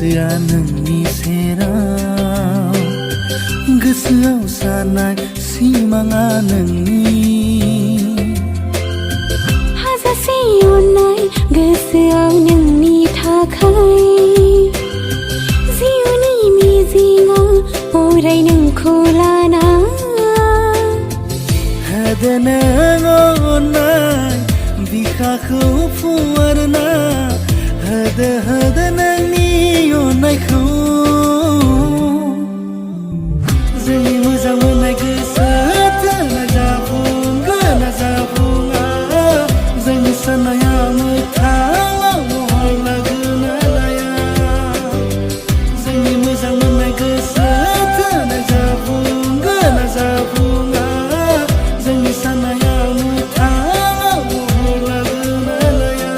गोसोआ नोंनि सेराव गोसोआव सानाय सिमाङा नोंनि हाजासे अननाय गोसोआव नोंनि थाखाय जिउनि मिजिङा अराय नोंखौ लाना होदो नों अननाय बिखाखौ फुवारना होदो नोंनि अननायखौ जोंनि मोजां मोननाय गोसो थोना जाफुंगोन ना जाफुङा जोंनि साननाया मोगथाङाव महर लागोन ना लाया जोंनि मोजां मोननाय गोसो थोना जाफुंगोन ना जाफुङा जोंनि साननाया मोगथाङाव महर लागोन ना लाया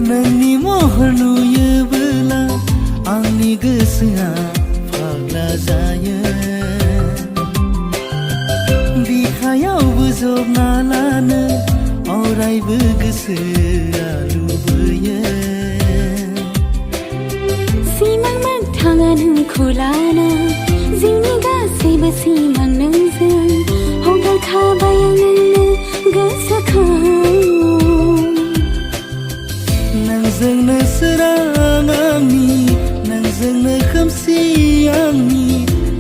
नोंनि महर नुयोबोला आंनि गोसोआ फाग्ला जायो बिखायावबो जबना लानो अरायबो गोसोआ लुबैयो सिमां मोगथाङा नोंखौ लाना जिउनि गासैबो सिमां नोंजों हगारखाबाय आं नोंनो गोसोखौ नोंजोंनो सोरां आंनि नोंजोंनो खोमसि आंनि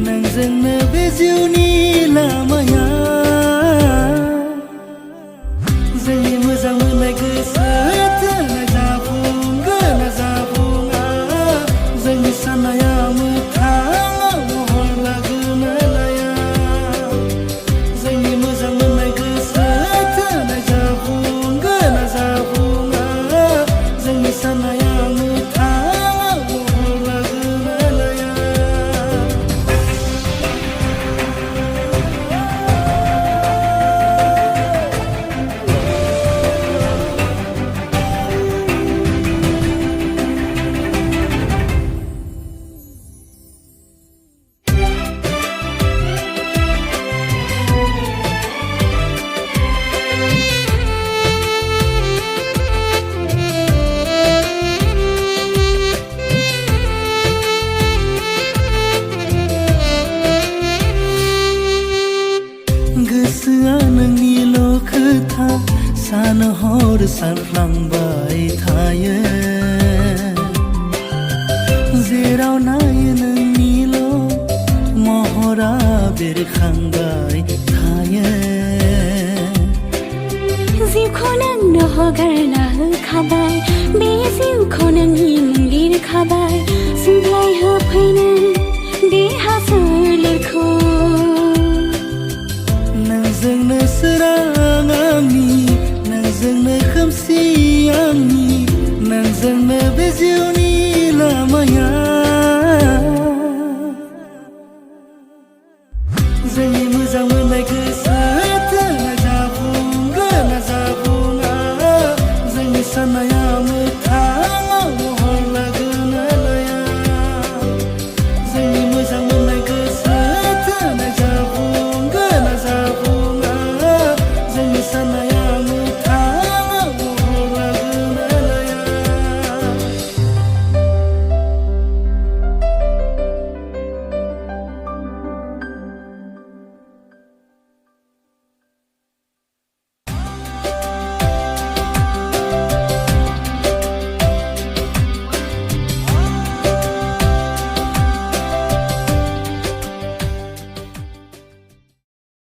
नोंजोंनो बे जिउनि लामाया जोंनि मोजां मोननाय गोसो थोना जाफुंगोन ना जाफुङा जोंनि साननाया मोगथाङाव महर लागोन ना लाया जोंनि मोजां मोननाय गोसो थोना जाफुंगोन ना जाफुङा जोंनि साननाया मोगथाङाव महर लागोन ना लाया गोसोआ नोंनिल' खोथा सान हर सानफ्लांबाय थायो जेराव नायो नोंनिल' महरा बेरखांबाय थायो जिउखौ नोंनो हगारना होखाबाय बे जिउखौ नोंनि मुं लिरखाबाय सुग्लाय होफैनो देहा सोलेरखौ नोंजोंनो सोरां आंनि नोंजोंनो खोमसि आंनि नोंजोंनो बे जिउनि लामाया जोंनि मोजां मोननाय गोसो थोना जाफुंगोन ना जाफुङा जोंनि साननाया मोगथाङाव महर लागोन ना लाया जोंनि मोजां मोननाय गोसो थोना जाफुंगोन ना जाफुङा जोंनि साननाया